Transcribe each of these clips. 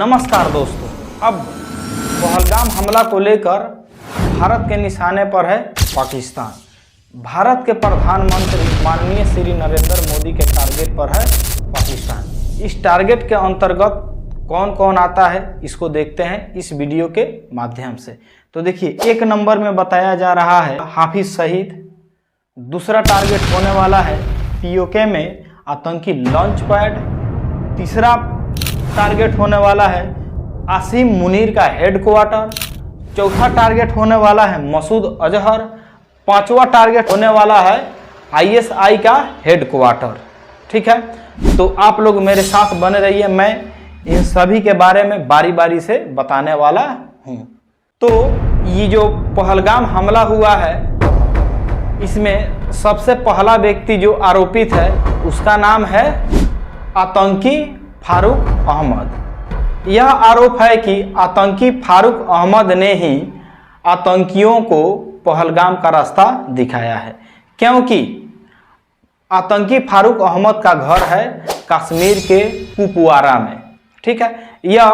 नमस्कार दोस्तों, अब पहलगाम हमला को लेकर भारत के निशाने पर है पाकिस्तान। भारत के प्रधानमंत्री माननीय श्री नरेंद्र मोदी के टारगेट पर है पाकिस्तान। इस टारगेट के अंतर्गत कौन कौन आता है इसको देखते हैं इस वीडियो के माध्यम से। तो देखिए, एक नंबर में बताया जा रहा है हाफिज सईद। दूसरा टारगेट होने वाला है पीओके में आतंकी लॉन्च पैड। तीसरा टारगेट होने वाला है आसिम मुनीर का हेडक्वार्टर। चौथा टारगेट होने वाला है मसूद अजहर। पांचवा टारगेट होने वाला है आईएसआई का हेडक्वार्टर। ठीक है, तो आप लोग मेरे साथ बने रहिए, मैं इन सभी के बारे में बारी बारी से बताने वाला हूँ। तो ये जो पहलगाम हमला हुआ है, इसमें सबसे पहला व्यक्ति जो आरोपित है उसका नाम है आतंकी फारूक अहमद। यह आरोप है कि आतंकी फारूक अहमद ने ही आतंकियों को पहलगाम का रास्ता दिखाया है, क्योंकि आतंकी फारूक अहमद का घर है कश्मीर के कुपवारा में। ठीक है, यह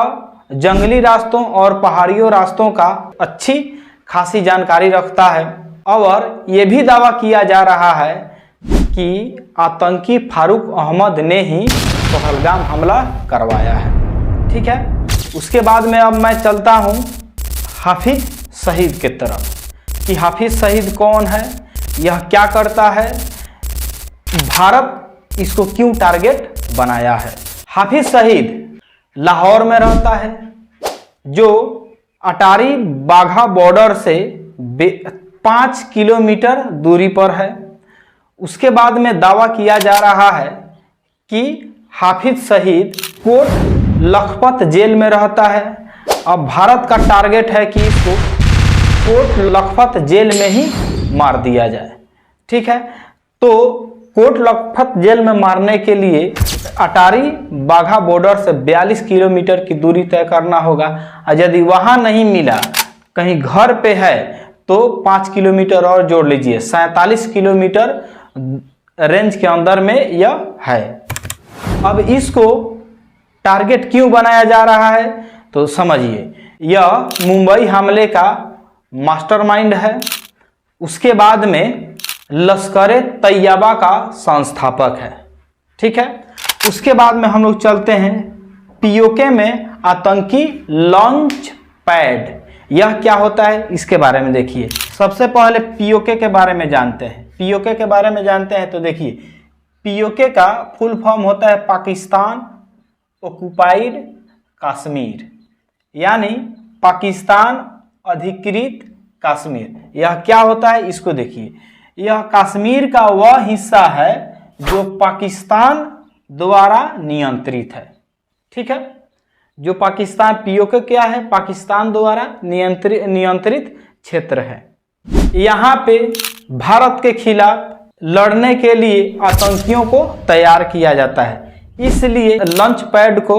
जंगली रास्तों और पहाड़ियों रास्तों का अच्छी खासी जानकारी रखता है और यह भी दावा किया जा रहा है कि आतंकी फारूक अहमद ने ही पहलगाम हमला करवाया है। ठीक है, उसके बाद में अब मैं चलता हूं हाफिज सईद की तरफ कि हाफिज सईद कौन है, यह क्या करता है, भारत इसको क्यों टारगेट बनाया है। हाफिज सईद लाहौर में रहता है, जो अटारी बाघा बॉर्डर से 5 किलोमीटर दूरी पर है। उसके बाद में दावा किया जा रहा है कि हाफिज सईद कोट लखपत जेल में रहता है। अब भारत का टारगेट है कि इसको कोट लखपत जेल में ही मार दिया जाए। ठीक है, तो कोट लखपत जेल में मारने के लिए अटारी बाघा बॉर्डर से 42 किलोमीटर की दूरी तय करना होगा, और यदि वहां नहीं मिला, कहीं घर पे है, तो 5 किलोमीटर और जोड़ लीजिए, 47 किलोमीटर रेंज के अंदर में यह है। अब इसको टारगेट क्यों बनाया जा रहा है तो समझिए, यह मुंबई हमले का मास्टरमाइंड है। उसके बाद में लश्कर तैयबा का संस्थापक है। ठीक है, उसके बाद में हम लोग चलते हैं पीओके में आतंकी लॉन्च पैड। यह क्या होता है इसके बारे में देखिए। सबसे पहले पीओके के बारे में जानते हैं। पीओके के बारे में जानते हैं तो देखिए, पीओके का फुल फॉर्म होता है पाकिस्तान ऑक्युपाइड कश्मीर, यानी पाकिस्तान अधिकृत कश्मीर। यह क्या होता है इसको देखिए, यह कश्मीर का वह हिस्सा है जो पाकिस्तान द्वारा नियंत्रित है। ठीक है, जो पाकिस्तान पीओके क्या है, पाकिस्तान द्वारा नियंत्रित क्षेत्र है। यहाँ पे भारत के खिलाफ लड़ने के लिए आतंकियों को तैयार किया जाता है, इसलिए लॉन्च पैड को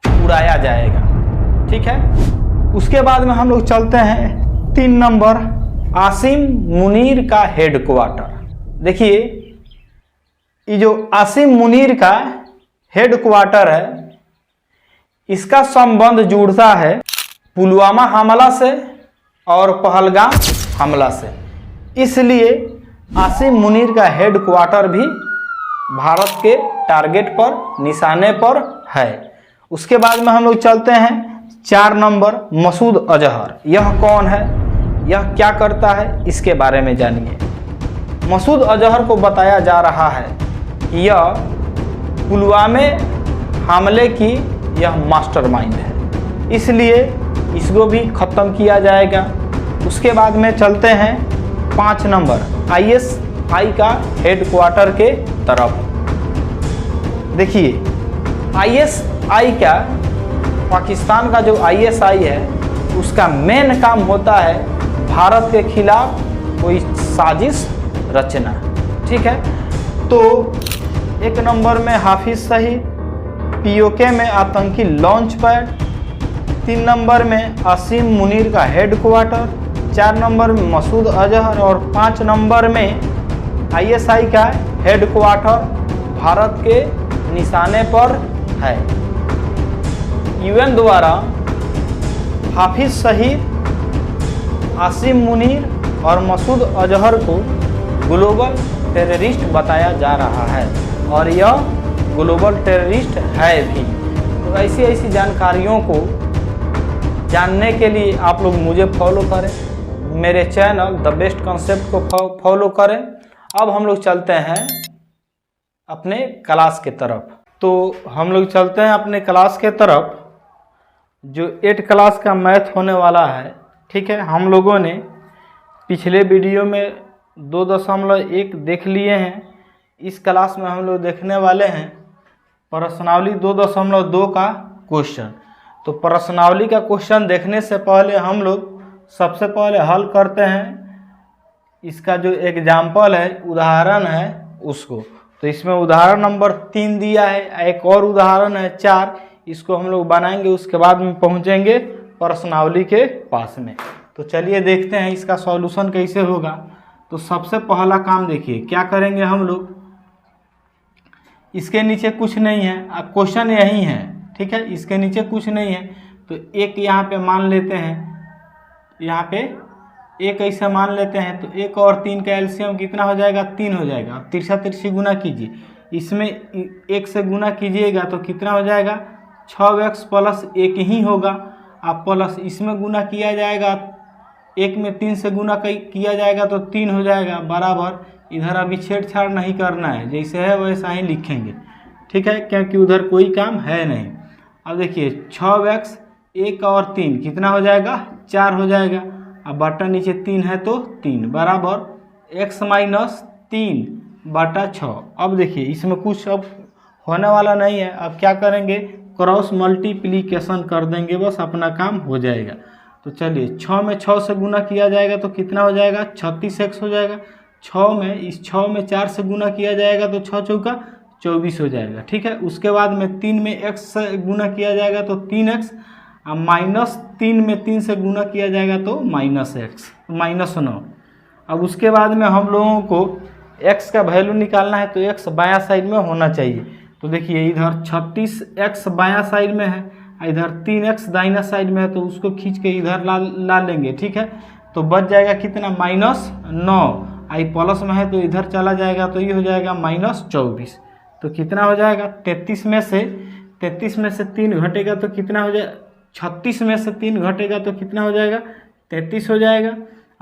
उड़ाया जाएगा। ठीक है, उसके बाद में हम लोग चलते हैं 3 नंबर आसिम मुनीर का हेडक्वार्टर। देखिए, ये जो आसिम मुनीर का हेडक्वार्टर है, इसका संबंध जुड़ता है पुलवामा हमला से और पहलगाम हमला से, इसलिए आसिम मुनीर का हेडक्वार्टर भी भारत के टारगेट पर, निशाने पर है। उसके बाद में हम लोग चलते हैं 4 नंबर मसूद अजहर। यह कौन है, यह क्या करता है इसके बारे में जानिए। मसूद अजहर को बताया जा रहा है कि यह पुलवामा हमले की यह मास्टरमाइंड है, इसलिए इसको भी खत्म किया जाएगा। उसके बाद में चलते हैं 5 नंबर आईएसआई का हेडक्वार्टर के तरफ। देखिए, आईएसआई का, पाकिस्तान का जो आईएसआई है, उसका मेन काम होता है भारत के खिलाफ कोई साजिश रचना। ठीक है, तो 1 नंबर में हाफिज सईद, पीओके में आतंकी लॉन्च पैड, 3 नंबर में आसिम मुनीर का हेडक्वार्टर, 4 नंबर में मसूद अजहर और 5 नंबर में आईएसआई का हेडक्वार्टर भारत के निशाने पर है। यूएन द्वारा हाफिज सईद, आसिम मुनीर और मसूद अजहर को ग्लोबल टेररिस्ट बताया जा रहा है और यह ग्लोबल टेररिस्ट है भी। तो ऐसी ऐसी जानकारियों को जानने के लिए आप लोग मुझे फॉलो करें, मेरे चैनल द बेस्ट कॉन्सेप्ट को फॉलो करें। अब हम लोग चलते हैं अपने क्लास के तरफ। तो हम लोग चलते हैं अपने क्लास के तरफ, जो 8 क्लास का मैथ होने वाला है। ठीक है, हम लोगों ने पिछले वीडियो में 2.1 देख लिए हैं। इस क्लास में हम लोग देखने वाले हैं प्रश्नावली 2.2 का क्वेश्चन। तो प्रश्नावली का क्वेश्चन देखने से पहले हम लोग सबसे पहले हल करते हैं इसका जो एग्जाम्पल है, उदाहरण है उसको। तो इसमें उदाहरण नंबर 3 दिया है, एक और उदाहरण है 4, इसको हम लोग बनाएंगे, उसके बाद में पहुंचेंगे प्रश्नावली के पास में। तो चलिए देखते हैं इसका सॉल्यूशन कैसे होगा। तो सबसे पहला काम देखिए क्या करेंगे हम लोग, इसके नीचे कुछ नहीं है, अब क्वेश्चन यही है। ठीक है, इसके नीचे कुछ नहीं है तो एक यहाँ पे मान लेते हैं, यहाँ पे एक ऐसे मान लेते हैं। तो 1 और 3 का एलसीएम कितना हो जाएगा, 3 हो जाएगा। अब तिरछा तिरछी गुना कीजिए, इसमें 1 से गुना कीजिएगा तो कितना हो जाएगा, 6x प्लस 1 ही होगा। अब प्लस इसमें गुना किया जाएगा, 1 में 3 से गुना किया जाएगा तो 3 हो जाएगा, बराबर। इधर अभी छेड़छाड़ नहीं करना है, जैसे है वैसा ही लिखेंगे। ठीक है, क्योंकि उधर कोई काम है नहीं। अब देखिए 6x 1 और 3 कितना हो जाएगा, 4 हो जाएगा। अब बटा नीचे 3 है तो 3 बराबर x माइनस 3 बटा 6। अब देखिए इसमें कुछ अब होने वाला नहीं है, अब क्या करेंगे, क्रॉस मल्टीप्लिकेशन कर देंगे, बस अपना काम हो जाएगा। तो चलिए 6 में 6 से गुना किया जाएगा तो कितना हो जाएगा, 36x हो जाएगा। 6 में 4 से गुना किया जाएगा तो 6 चौका 24 हो जाएगा। ठीक है, उसके बाद में 3 में x से गुना किया जाएगा तो 3x, और माइनस 3 में 3 से गुना किया जाएगा तो -x, -9। अब उसके बाद में हम लोगों को x का वैल्यू निकालना है तो x बायां साइड में होना चाहिए। तो देखिए इधर 36x बायां साइड में है, इधर 3x दाहिना साइड में है, तो उसको खींच के इधर ला लेंगे। ठीक है, तो बच जाएगा कितना, -9। आई प्लस में है तो इधर चला जाएगा तो ये हो जाएगा -24। तो कितना हो जाएगा, 33 में से 3 घटेगा तो कितना हो जाएगा, 36 में से 3 घटेगा तो कितना हो जाएगा, 33 हो जाएगा।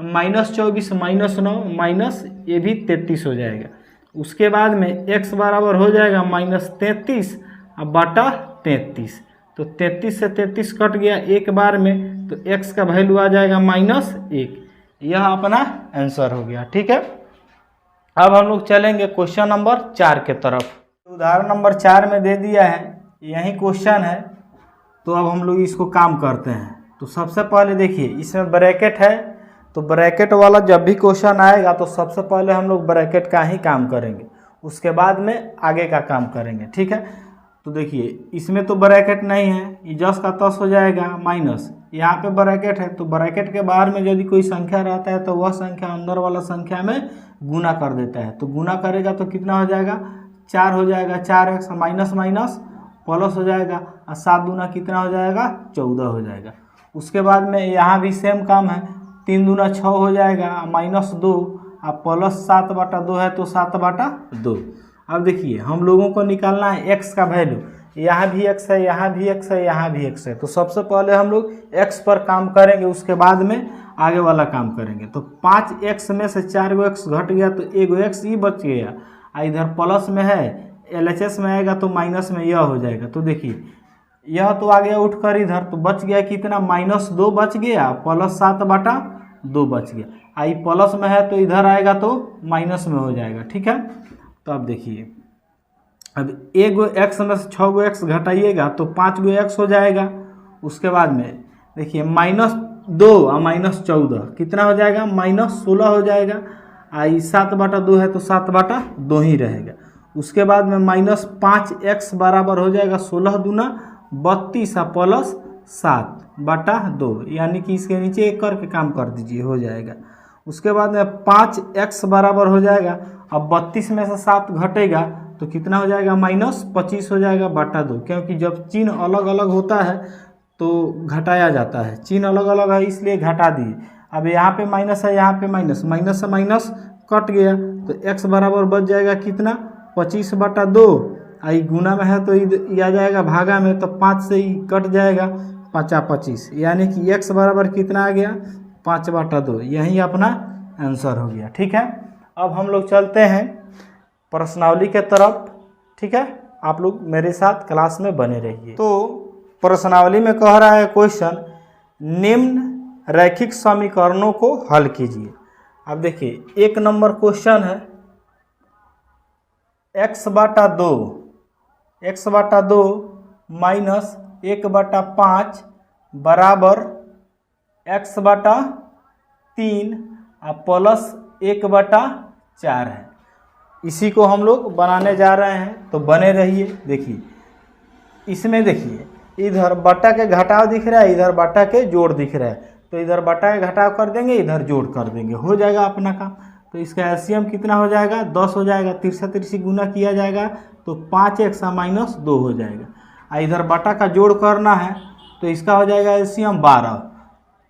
-24 -9 माइनस ये भी 33 हो जाएगा। उसके बाद में x बराबर हो जाएगा -33 अब बटा 33। तो 33 से 33 कट गया एक बार में, तो x का वैल्यू आ जाएगा -1। यह अपना आंसर हो गया। ठीक है, अब हम लोग चलेंगे क्वेश्चन नंबर 4 के तरफ। उदाहरण नंबर 4 में दे दिया है, यही क्वेश्चन है। तो अब हम लोग इसको काम करते हैं। तो सबसे पहले देखिए इसमें ब्रैकेट है, तो ब्रैकेट वाला जब भी क्वेश्चन आएगा तो सबसे पहले हम लोग ब्रैकेट का ही काम करेंगे, उसके बाद में आगे का काम करेंगे। ठीक है, तो देखिए इसमें तो ब्रैकेट नहीं है, ये जस का तस हो जाएगा माइनस, यहाँ पे ब्रैकेट है। तो ब्रैकेट के बाहर में यदि कोई संख्या रहता है तो वह संख्या अंदर वाला संख्या में गुना कर देता है। तो गुना करेगा तो कितना हो जाएगा, 4 हो जाएगा, 4x माइनस माइनस प्लस हो जाएगा, और 7 दूना कितना हो जाएगा, 14 हो जाएगा। उसके बाद में यहाँ भी सेम काम है, 3 दूना 6 हो जाएगा, -2 और +7 बटा 2 है तो 7 बटा 2। अब देखिए हम लोगों को निकालना है x का वैल्यू, यहाँ भी x है, यहाँ भी x है, यहाँ भी x है। तो सबसे पहले हम लोग x पर काम करेंगे, उसके बाद में आगे वाला काम करेंगे। तो 5x में से 4 गो x घट गया तो 1 गो x ही बच गया, इधर प्लस में है, LHS में आएगा तो माइनस में यह हो जाएगा। तो देखिए यह तो आ गया उठकर इधर, तो बच गया कितना, -2 बच गया, +7 बटा 2 बच गया। आई प्लस में है तो इधर आएगा तो माइनस में हो जाएगा। ठीक है, तो अब देखिए अब 1 गो x में से 6 गो x घटाइएगा तो 5 गो x हो जाएगा। उसके बाद में देखिए -2 और -14 कितना हो जाएगा, -16 हो जाएगा। आई 7 बटा 2 है तो 7 बटा 2 ही रहेगा। उसके बाद में -5x बराबर हो जाएगा 16 दूना 32 प्लस 7 बटा 2, यानी कि इसके नीचे एक करके काम कर दीजिए, हो जाएगा। उसके बाद में 5x बराबर हो जाएगा, अब 32 में से 7 घटेगा तो कितना हो जाएगा -25 हो जाएगा बटा 2, क्योंकि जब चिन्ह अलग अलग होता है तो घटाया जाता है। चिन्ह अलग अलग है इसलिए घटा दिए। अब यहाँ पे माइनस है, यहाँ पे माइनस, माइनस से माइनस कट गया तो x बराबर बच जाएगा कितना 25 बटा 2। आई गुना में है तो ये आ जाएगा भागा में, तो 5 से ही कट जाएगा 5 25, यानी कि x बराबर कितना आ गया 5 बटा 2। यही अपना आंसर हो गया। ठीक है, अब हम लोग चलते हैं प्रश्नावली के तरफ। ठीक है, आप लोग मेरे साथ क्लास में बने रहिए। तो प्रश्नावली में कह रहा है क्वेश्चन, निम्न रैखिक समीकरणों को हल कीजिए। अब देखिए 1 नंबर क्वेश्चन है, x बटा 2 माइनस 1 बटा 5 बराबर x बटा 3 और प्लस 1 बटा 4 है। इसी को हम लोग बनाने जा रहे हैं, तो बने रहिए। देखिए इसमें देखिए इधर बटा के घटाव दिख रहा है, इधर बटा के जोड़ दिख रहा है, तो इधर बटा के घटाव कर देंगे, इधर जोड़ कर देंगे, हो जाएगा अपना काम। तो इसका एलसीएम कितना हो जाएगा 10 हो जाएगा, तिरछा गुना किया जाएगा तो 5x माइनस 2 हो जाएगा। इधर बटा का जोड़ करना है तो इसका हो जाएगा एलसीएम 12,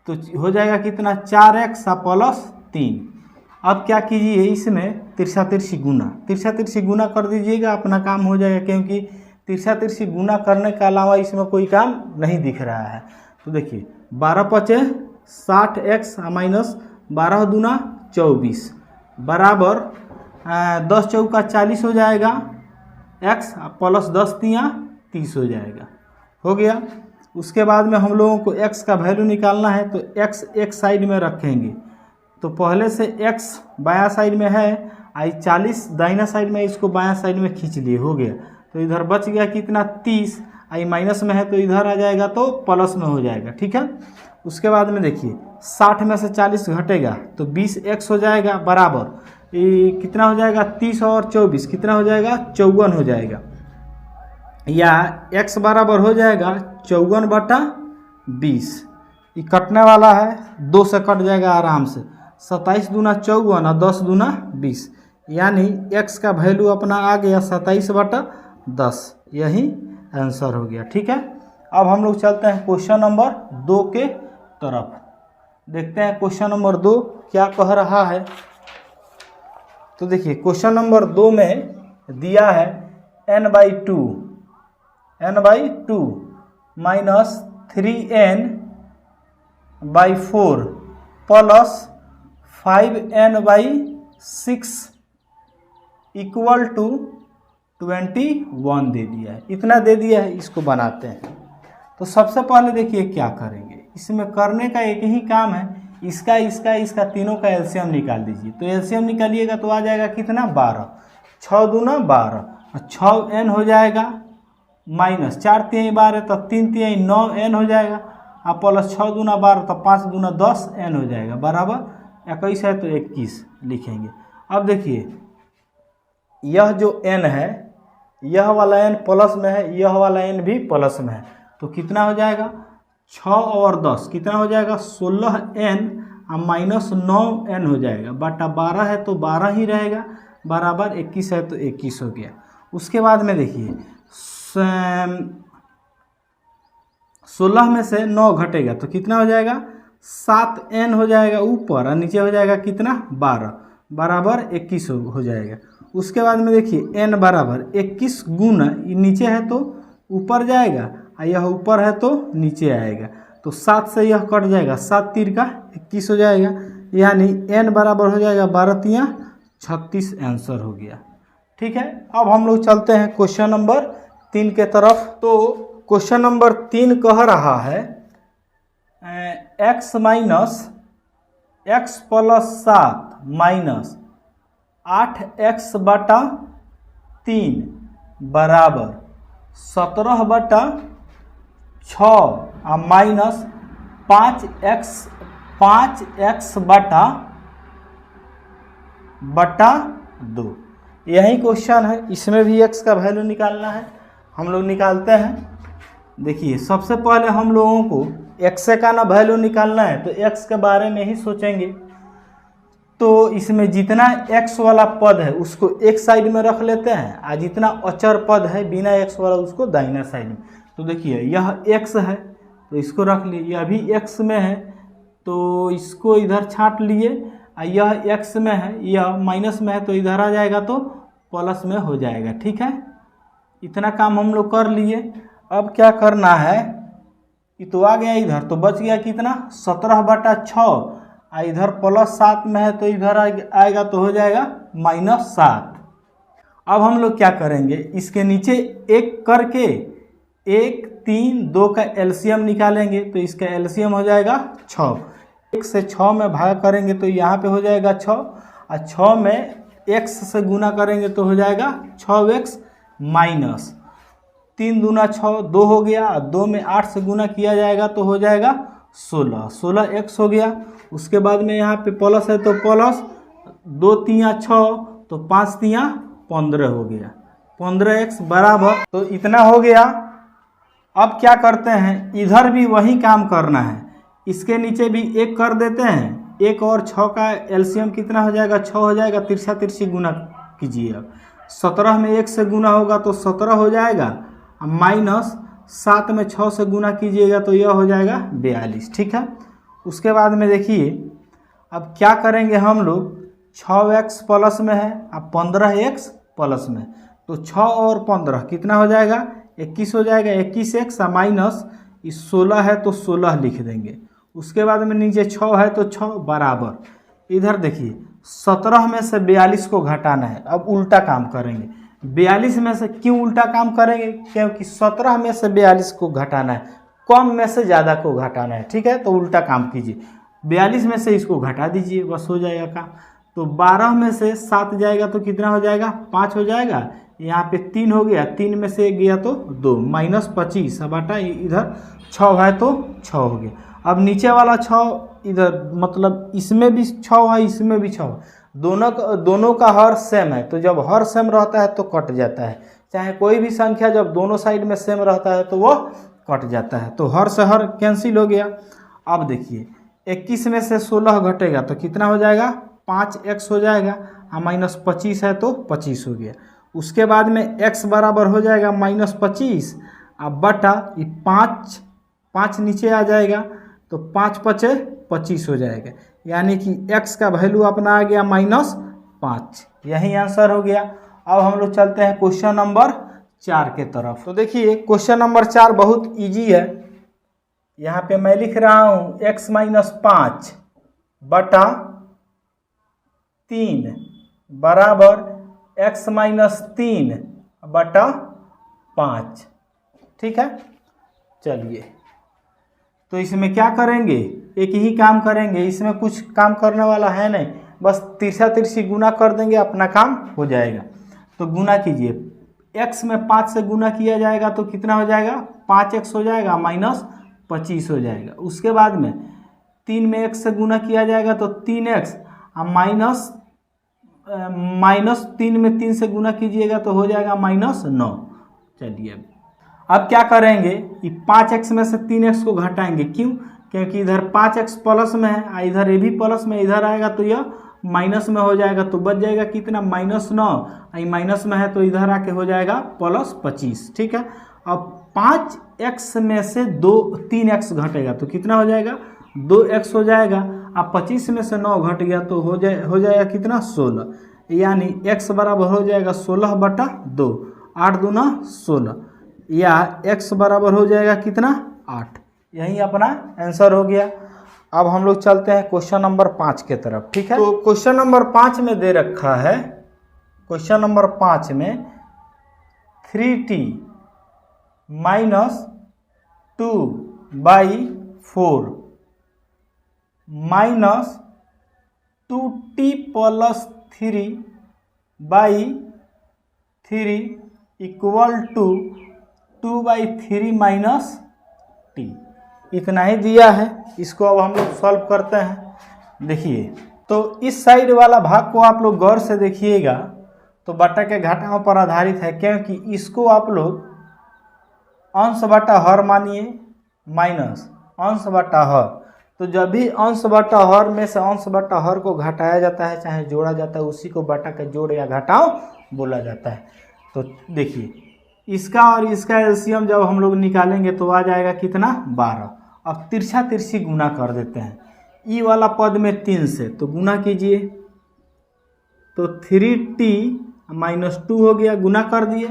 तो हो जाएगा कितना 4x प्लस 3। अब क्या कीजिए, इसमें तिरछा गुना कर दीजिएगा, अपना काम हो जाएगा, क्योंकि तिरछा गुना करने के अलावा इसमें कोई काम नहीं दिख रहा है। तो देखिए 12 पचे 60x माइनस 12 दूना 24 बराबर 10 चौका 40 हो जाएगा, x प्लस 10 तिया 30 हो जाएगा। हो गया। उसके बाद में हम लोगों को x का वैल्यू निकालना है, तो x एक साइड में रखेंगे। तो पहले से x बायां साइड में है, आई 40 दाहिना साइड में, इसको बायां साइड में खींच लिए, हो गया। तो इधर बच गया कितना 30, आई माइनस में है तो इधर आ जाएगा तो प्लस में हो जाएगा। ठीक है, उसके बाद में देखिए 60 में से 40 घटेगा तो 20x हो जाएगा बराबर ये कितना हो जाएगा 30 और 24 कितना हो जाएगा 54 हो जाएगा, या x बराबर हो जाएगा 54 बटा 20। ये कटने वाला है, 2 से कट जाएगा आराम से, 27 दूना 54 और 10 दूना 20, यानी x का वैल्यू अपना आ गया 27 बटा 10। यही आंसर हो गया। ठीक है, अब हम लोग चलते हैं क्वेश्चन नंबर 2 के तरफ। देखते हैं क्वेश्चन नंबर 2 क्या कह रहा है। तो देखिए क्वेश्चन नंबर 2 में दिया है n/2 minus 3n/4 plus 5n/6 equal to 21 दे दिया है। इतना दे दिया है, इसको बनाते हैं। तो सबसे पहले देखिए क्या करेंगे, इसमें करने का एक ही काम है, इसका तीनों का एलसीएम निकाल दीजिए। तो एलसीएम निकालिएगा तो आ जाएगा कितना 12, 6 दूना 12 और 6n हो जाएगा माइनस 4 तिहाई 12 तो 3 तिहाई 9n हो जाएगा, और प्लस 6 दूना 12 तो 5 दूना 10n हो जाएगा बराबर 21 है तो 21 लिखेंगे। अब देखिए यह जो n है, यह वाला n प्लस में है, यह वाला n भी प्लस में है, तो कितना हो जाएगा 6 और 10 कितना हो जाएगा 16n और माइनस 9n हो जाएगा, बटा 12 है तो 12 ही रहेगा बराबर 21 है तो 21 हो गया। उसके बाद में देखिए 16 में से 9 घटेगा तो कितना हो जाएगा 7n हो जाएगा ऊपर, और नीचे हो जाएगा कितना 12 बराबर 21 हो जाएगा। उसके बाद में देखिए n बराबर 21 गुना, नीचे है तो ऊपर जाएगा, और यह ऊपर है तो नीचे आएगा, तो 7 से यह कट जाएगा, 7 तीर का 21 हो जाएगा, यानी n बराबर हो जाएगा 12 तिया 36 आंसर हो गया। ठीक है, अब हम लोग चलते हैं क्वेश्चन नंबर 3 के तरफ। तो क्वेश्चन नंबर 3 कह रहा है x minus x plus 7 minus 8x बटा 3 बराबर 17 बटा 6 और माइनस 5x बटा 2। यही क्वेश्चन है, इसमें भी x का वैल्यू निकालना है, हम लोग निकालते हैं। देखिए सबसे पहले हम लोगों को x का ना वैल्यू निकालना है, तो x के बारे में ही सोचेंगे। तो इसमें जितना x वाला पद है उसको एक साइड में रख लेते हैं और जितना अचर पद है बिना x वाला उसको दाहिना साइड में। तो देखिए यह x है तो इसको रख लिए, यह भी x में है तो इसको इधर छांट लिए, और यह x में है यह माइनस में है तो इधर आ जाएगा तो प्लस में हो जाएगा। ठीक है, इतना काम हम लोग कर लिए। अब क्या करना है, ये तो आ गया इधर तो बच गया कितना 17/6, इधर +7 में है तो इधर आएगा तो हो जाएगा -7। अब हम लोग क्या करेंगे, इसके नीचे एक करके 1, 3, 2 का एलसीएम निकालेंगे तो इसका एलसीएम हो जाएगा 6। 1 से 6 में भाग करेंगे तो यहाँ पे हो जाएगा 6, और 6 में x से गुना करेंगे तो हो जाएगा 6x माइनस 3 दूना 6, 2 हो गया, 2 में 8 से गुना किया जाएगा तो हो जाएगा 16, 16x हो गया। उसके बाद में यहाँ पे प्लस है तो प्लस 2 तिया 6 तो 5 तिया 15 हो गया, 15x बराबर, तो इतना हो गया। अब क्या करते हैं, इधर भी वही काम करना है, इसके नीचे भी 1 कर देते हैं, 1 और 6 का एलसीएम कितना हो जाएगा 6 हो जाएगा, तिरछा तिरछी गुना कीजिए। अब 17 में 1 से गुना होगा तो 17 हो जाएगा, माइनस 7 में 6 से गुना कीजिएगा तो यह हो जाएगा 42। ठीक है, उसके बाद में देखिए अब क्या करेंगे हम लोग, 6x प्लस में है अब 15x प्लस में, तो 6 और 15 कितना हो जाएगा 21 हो जाएगा, 21x माइनस 16 है तो 16 लिख देंगे। उसके बाद में नीचे 6 है तो 6 बराबर, इधर देखिए 17 में से 42 को घटाना है। अब उल्टा काम करेंगे, 42 में से क्यों उल्टा काम करेंगे, क्योंकि 17 में से 42 को घटाना है, कम में से ज़्यादा को घटाना है। ठीक है, तो उल्टा काम कीजिए, 42 में से इसको घटा दीजिए, बस हो जाएगा काम। तो 12 में से 7 जाएगा तो कितना हो जाएगा 5 हो जाएगा, यहाँ पे 3 हो गया, 3 में से 1 गया तो 2, -25 बटा इधर 6 है तो 6 हो गया। अब नीचे वाला 6 इधर मतलब इसमें भी 6 है इसमें भी 6, दोनों का हर सेम है, तो जब हर सेम रहता है तो कट जाता है, चाहे कोई भी संख्या जब दोनों साइड में सेम रहता है तो वो कट जाता है, तो हर से हर कैंसिल हो गया। अब देखिए 21 में से 16 घटेगा तो कितना हो जाएगा 5x हो जाएगा, -25 है तो 25 हो गया। उसके बाद में x बराबर हो जाएगा -25, अब बटा ये 5 नीचे आ जाएगा तो 5 × 25 हो जाएगा, यानी कि x का वैल्यू अपना आ गया -5। यही आंसर हो गया। अब हम लोग चलते हैं क्वेश्चन नंबर 4 के तरफ। तो देखिए क्वेश्चन नंबर 4 बहुत इजी है, यहाँ पे मैं लिख रहा हूँ x - 5 बटा 3 बराबर x - 3 बटा 5। ठीक है, चलिए तो इसमें क्या करेंगे, एक ही काम करेंगे, इसमें कुछ काम करने वाला है नहीं, बस तिरछा तिरछी गुना कर देंगे, अपना काम हो जाएगा। तो गुना कीजिए, x में 5 से गुना किया जाएगा तो कितना हो जाएगा 5x हो जाएगा, -25 हो जाएगा। उसके बाद में 3 में x से गुना किया जाएगा तो 3x, माइनस 3 में 3 से गुना कीजिएगा तो हो जाएगा -9। चलिए अब क्या करेंगे, ये 5x में से 3x को घटाएंगे, क्यों, क्योंकि इधर 5x प्लस में है, इधर ये भी प्लस में, इधर आएगा तो यह माइनस में हो जाएगा, तो बच जाएगा कितना -9, माइनस में है तो इधर आके हो जाएगा +25। ठीक है, अब 5x में से 3x घटेगा तो कितना हो जाएगा 2x हो जाएगा, अब 25 में से 9 घट गया तो हो जाएगा कितना 16, यानी x बराबर हो जाएगा 16/2, 8 दूना 16, या x बराबर हो जाएगा कितना 8। यही अपना आंसर हो गया। अब हम लोग चलते हैं क्वेश्चन नंबर 5 के तरफ। ठीक है, तो क्वेश्चन नंबर 5 में दे रखा है, क्वेश्चन नंबर 5 में 3t - 2/4 -2t + 3/3 = 2/3 - t। इतना ही दिया है, इसको अब हम लोग सॉल्व करते हैं। देखिए तो इस साइड वाला भाग को आप लोग गौर से देखिएगा तो बटा के घटाओं पर आधारित है, क्योंकि इसको आप लोग अंश बटा हर मानिए, माइनस अंश बटा हर, तो जब भी अंश बटा हर में से अंश बटा हर को घटाया जाता है चाहे जोड़ा जाता है, उसी को बटा के जोड़ या घटाओ बोला जाता है। तो देखिए इसका और इसका एलसीएम जब हम लोग निकालेंगे तो आ जाएगा कितना 12। अब तिरछा तिरछी गुना कर देते हैं, ई वाला पद में 3 से तो गुना कीजिए, तो 3t -2 हो गया, गुना कर दिए,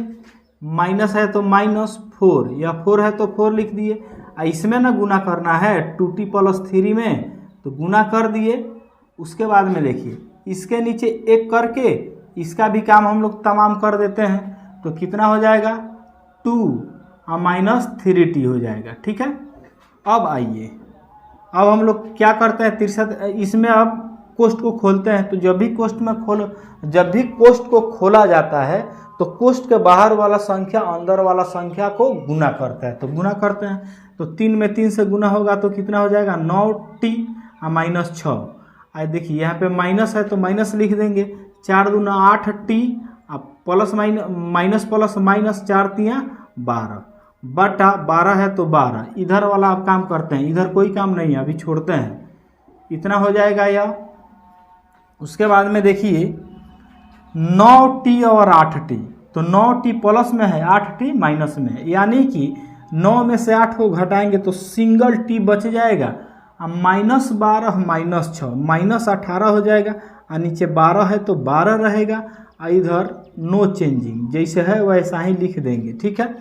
माइनस है तो -4 या 4 है तो 4 लिख दिए। इसमें ना गुना करना है 2t + 3 में, तो गुना कर दिए। उसके बाद में देखिए इसके नीचे एक करके इसका भी काम हम लोग तमाम कर देते हैं, तो कितना हो जाएगा 2 -3t हो जाएगा। ठीक है, अब आइए अब हम लोग क्या करते हैं तिरछा इसमें अब कोष्ठ को खोलते हैं। तो जब भी कोष्ठ को खोला जाता है तो कोष्ठ के बाहर वाला संख्या अंदर वाला संख्या को गुना करता है, तो गुना करते हैं। तो 3 में 3 से गुना होगा तो कितना हो जाएगा 9t -6। आई देखिए यहाँ पे माइनस है तो माइनस लिख देंगे, 4 दूना 8t, अब प्लस माइनस प्लस माइनस 4 तियाँ 12 बटा 12 है तो 12। इधर वाला आप काम करते हैं, इधर कोई काम नहीं है, अभी छोड़ते हैं, इतना हो जाएगा यह। उसके बाद में देखिए 9t और 8t, तो 9t प्लस में है 8t माइनस में है, यानी कि 9 में से 8 को घटाएंगे तो सिंगल t बच जाएगा। अब -12 -6 -18 हो जाएगा, और नीचे 12 है तो 12 रहेगा, और इधर नो चेंजिंग जैसे है वैसा ही लिख देंगे। ठीक है,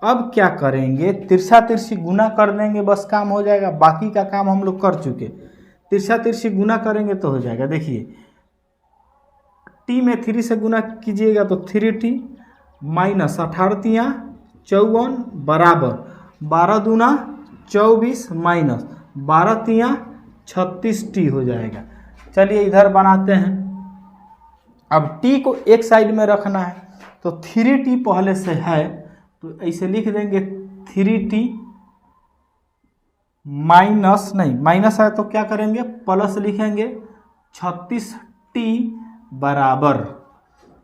अब क्या करेंगे तिरछा तिरछी गुना कर देंगे, बस काम हो जाएगा, बाकी का काम हम लोग कर चुके। तिरछा तिरछी गुना करेंगे तो हो जाएगा, देखिए t में 3 से गुना कीजिएगा तो 3t -18 तियाँ 54 बराबर 12 दूना 24 माइनस 12 तियाँ 36t हो जाएगा। चलिए इधर बनाते हैं। अब t को एक साइड में रखना है, तो 3t पहले से है तो ऐसे लिख देंगे 3t माइनस नहीं माइनस है तो क्या करेंगे प्लस लिखेंगे 36t बराबर।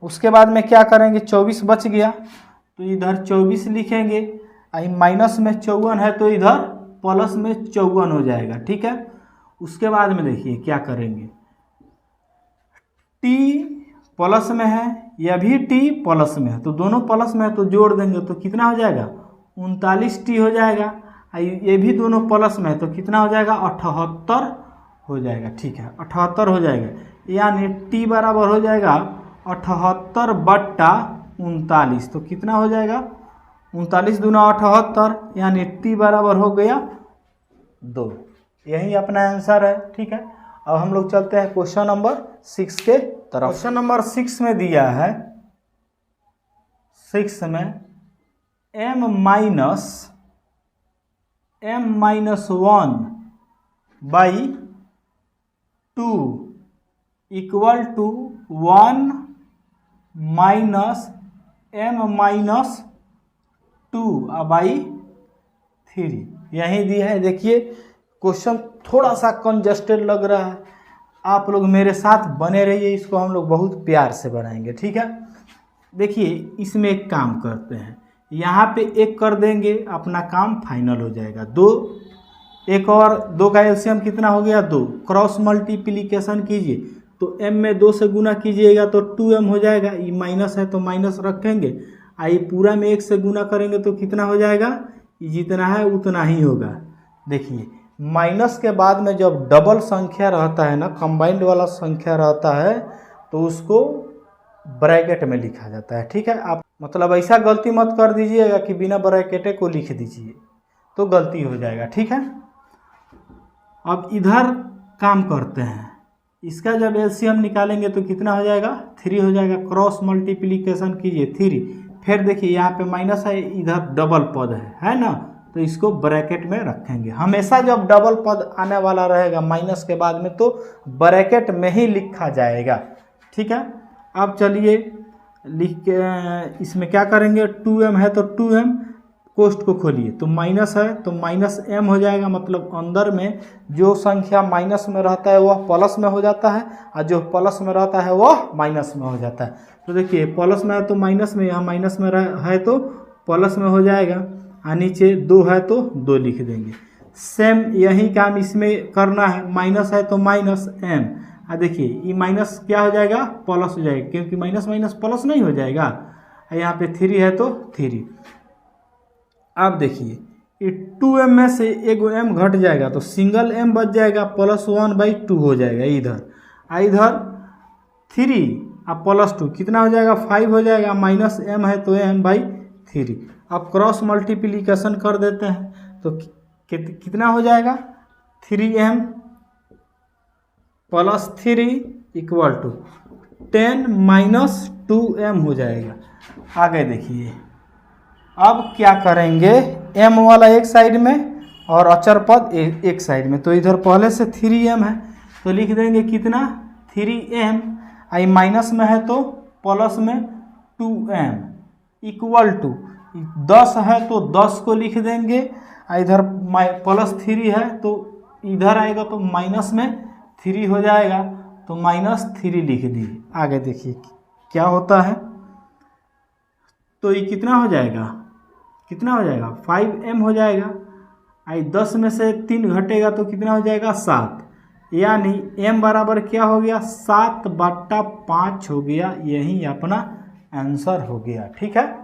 उसके बाद में क्या करेंगे 24 बच गया तो इधर 24 लिखेंगे, आई माइनस में 54 है तो इधर प्लस में 54 हो जाएगा। ठीक है, उसके बाद में देखिए क्या करेंगे, t प्लस में है, यह भी t प्लस में है, तो दोनों प्लस में है तो जोड़ देंगे तो कितना हो जाएगा 39t हो जाएगा। ये भी दोनों प्लस में है तो कितना हो जाएगा 78 हो जाएगा। ठीक है, 78 हो जाएगा, यानी t बराबर हो जाएगा 78 बट्टा 39, तो कितना हो जाएगा 39 दूना 78, यानी t बराबर हो गया 2। यही अपना आंसर है। ठीक है, अब हम लोग चलते हैं क्वेश्चन नंबर 6 के तरफ। क्वेश्चन नंबर 6 में दिया है, 6 में m-1 by 2 equal to 1 - m-2 by 3, यही दिया है। देखिए क्वेश्चन थोड़ा सा कंजस्टेड लग रहा है, आप लोग मेरे साथ बने रहिए, इसको हम लोग बहुत प्यार से बनाएंगे। ठीक है, देखिए इसमें एक काम करते हैं, यहाँ पे एक कर देंगे, अपना काम फाइनल हो जाएगा। 2 एक और 2 का एलसीएम कितना हो गया 2, क्रॉस मल्टीप्लिकेशन कीजिए तो m में 2 से गुना कीजिएगा तो 2m हो जाएगा, ये माइनस है तो माइनस रखेंगे, आई पूरा में 1 से गुना करेंगे तो कितना हो जाएगा, ये जितना है उतना ही होगा। देखिए माइनस के बाद में जब डबल संख्या रहता है ना, कंबाइंड वाला संख्या रहता है तो उसको ब्रैकेट में लिखा जाता है। ठीक है, आप मतलब ऐसा गलती मत कर दीजिएगा कि बिना ब्रैकेटे को लिख दीजिए तो गलती हो जाएगा। ठीक है, अब इधर काम करते हैं, इसका जब एलसीएम निकालेंगे तो कितना हो जाएगा 3 हो जाएगा, क्रॉस मल्टीप्लिकेशन कीजिए 3, फिर देखिए यहाँ पे माइनस है, इधर डबल पद है ना, तो इसको ब्रैकेट में रखेंगे। हमेशा जब डबल पद आने वाला रहेगा माइनस के बाद में तो ब्रैकेट में ही लिखा जाएगा। ठीक है, अब चलिए लिख के इसमें क्या करेंगे, 2m है तो 2m कोष्ठ को खोलिए तो माइनस है तो माइनस m हो जाएगा, मतलब अंदर में जो संख्या माइनस में रहता है वह प्लस में हो जाता है और जो प्लस में रहता है वह माइनस में हो जाता है। तो देखिए प्लस में है तो माइनस में, यहाँ माइनस में है तो प्लस में हो जाएगा, और नीचे 2 है तो 2 लिख देंगे। सेम यही काम इसमें करना है, माइनस है तो माइनस एम। देखिए ये माइनस क्या हो जाएगा, प्लस हो जाएगा, क्योंकि माइनस माइनस प्लस नहीं हो जाएगा। यहाँ पे 3 है तो 3। अब देखिए ये 2m में से एक m घट जाएगा तो सिंगल m बच जाएगा, +1/2 हो जाएगा इधर 3 अब +2 कितना हो जाएगा, 5 हो जाएगा, माइनस m है तो m/3। अब क्रॉस मल्टीप्लिकेशन कर देते हैं तो कितना हो जाएगा, 3m + 3 = 10 - 2m हो जाएगा। आगे देखिए अब क्या करेंगे, m वाला एक साइड में और अचर पद एक साइड में, तो इधर पहले से 3m है तो लिख देंगे कितना, 3m, आई माइनस में है तो प्लस में 2m = 10 है तो 10 को लिख देंगे, इधर +3 है तो इधर आएगा तो माइनस में 3 हो जाएगा तो -3 लिख दिए। आगे देखिए क्या होता है, तो ये कितना हो जाएगा, 5m हो जाएगा। आई 10 में से 3 घटेगा तो कितना हो जाएगा, 7, यानी m बराबर क्या हो गया, 7/5 हो गया। यही अपना आंसर हो गया। ठीक है।